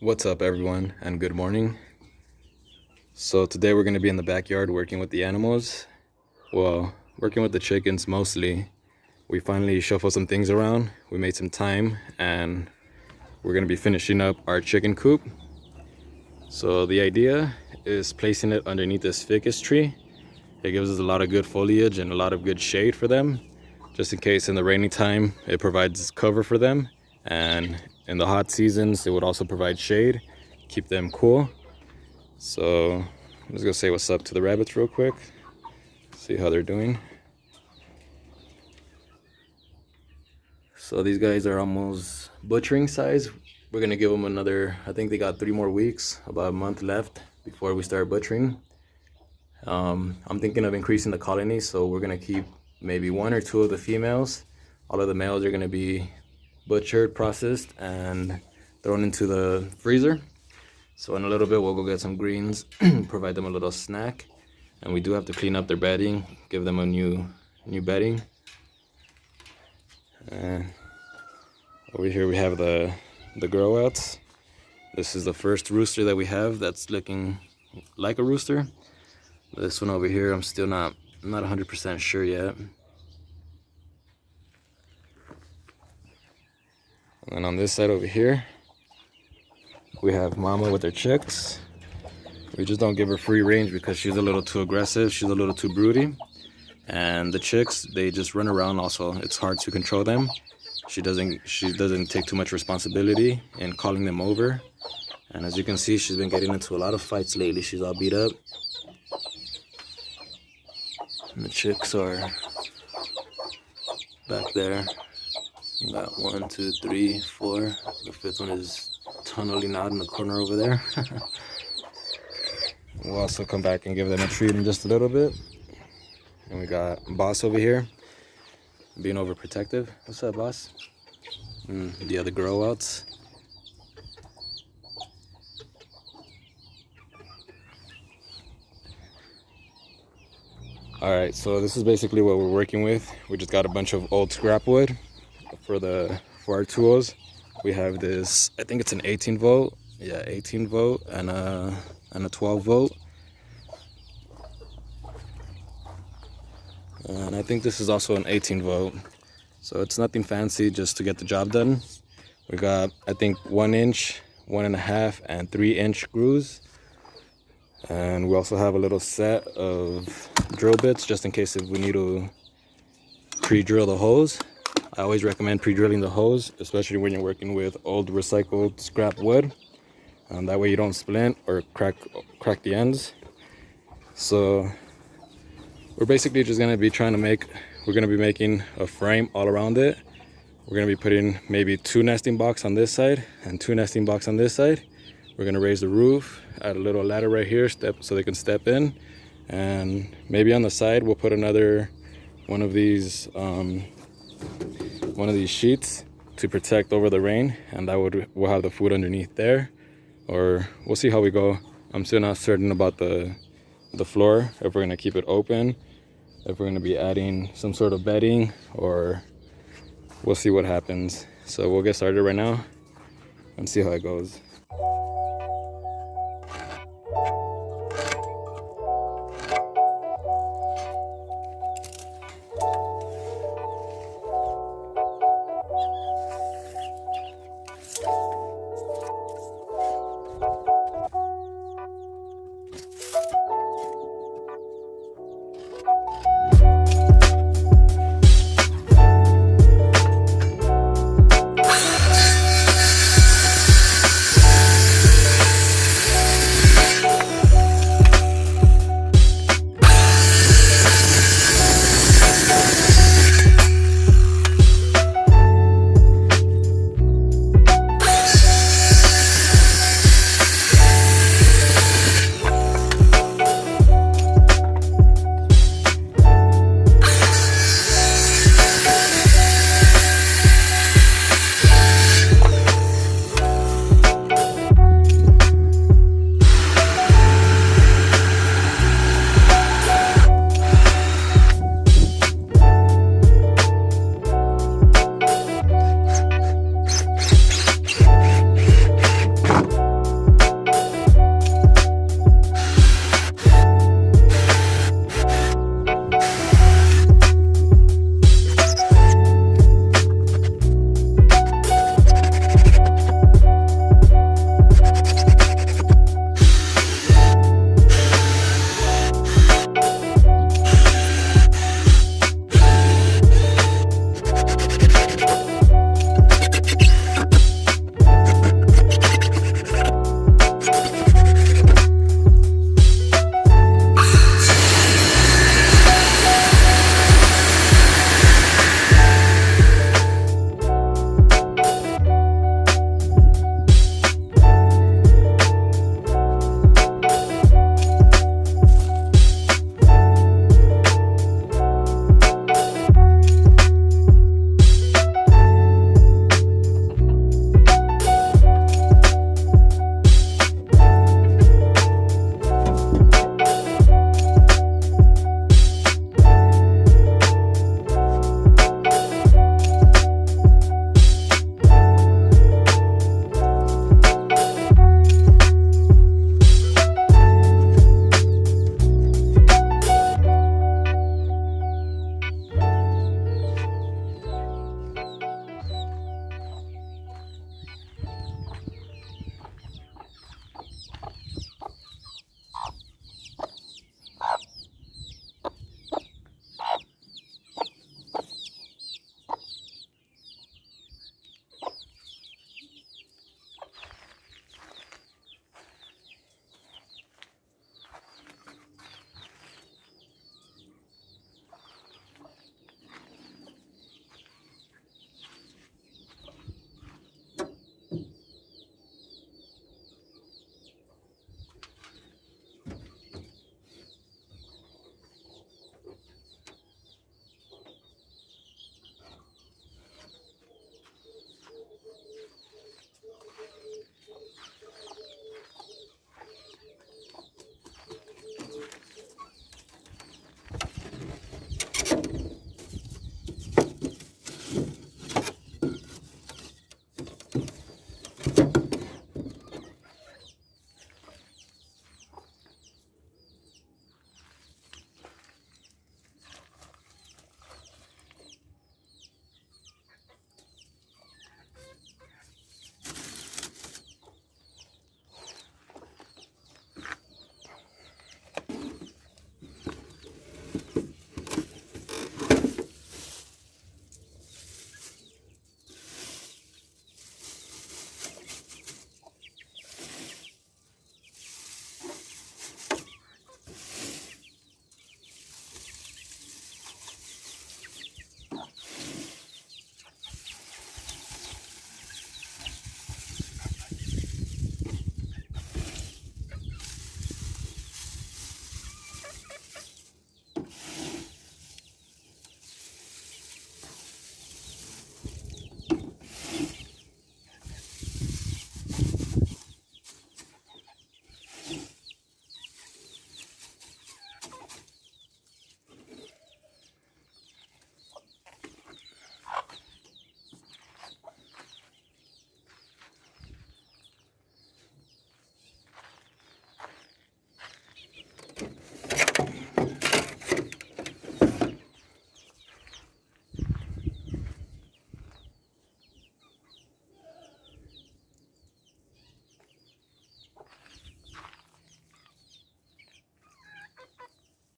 What's up everyone, and good morning. So today we're going to be in the backyard working with the animals. Well, working with the chickens mostly. We finally shuffled some things around, we made some time, and we're going to be finishing up our chicken coop. So the idea is placing it underneath this ficus tree. It gives us a lot of good foliage and a lot of good shade for them, just in case in the rainy time it provides cover for them, and in the hot seasons it would also provide shade, keep them cool. So I'm just gonna say what's up to the rabbits real quick, see how they're doing. So these guys are almost butchering size. We're gonna give them another, I think they got 3 more weeks, about a month left before we start butchering. I'm thinking of increasing the colony, so we're gonna keep maybe 1 or 2 of the females. All of the males are gonna be butchered, processed, and thrown into the freezer. So in a little bit we'll go get some greens, provide them a little snack, and we do have to clean up their bedding, give them a new bedding. And over here we have the grow outs. This is the first rooster that we have that's looking like a rooster. This one over here I'm still not 100% sure yet. And then on this side over here we have Mama with her chicks. We just don't give her free range because she's a little too aggressive, she's a little too broody. And the chicks, they just run around also. It's hard to control them. She doesn't take too much responsibility in calling them over. And as you can see, she's been getting into a lot of fights lately. She's all beat up. And the chicks are back there. We got 1, 2, 3, 4. The 5th one is tunneling out in the corner over there. We'll also come back and give them a treat in just a little bit. And we got Boss over here being overprotective. What's up, Boss? And the other grow outs. Alright, so this is basically what we're working with. We just got a bunch of old scrap wood for our tools. We have this, I think it's an 18 volt. Yeah, 18 volt and a 12 volt. And I think this is also an 18 volt. So it's nothing fancy, just to get the job done. We got, I think, 1 inch, 1.5, and 3-inch grooves. And we also have a little set of drill bits just in case if we need to pre-drill the holes. I always recommend pre-drilling the hose, especially when you're working with old recycled scrap wood. That way you don't splint or crack the ends. So we're basically just gonna be we're gonna be making a frame all around it. We're gonna be putting maybe 2 nesting box on this side and 2 nesting box on this side. We're gonna raise the roof, add a little ladder right here, so they can step in. And maybe on the side we'll put another one of these sheets to protect over the rain, and we'll have the food underneath there. Or we'll see how we go. I'm still not certain about the floor, if we're gonna keep it open, if we're gonna be adding some sort of bedding, or we'll see what happens. So we'll get started right now and see how it goes.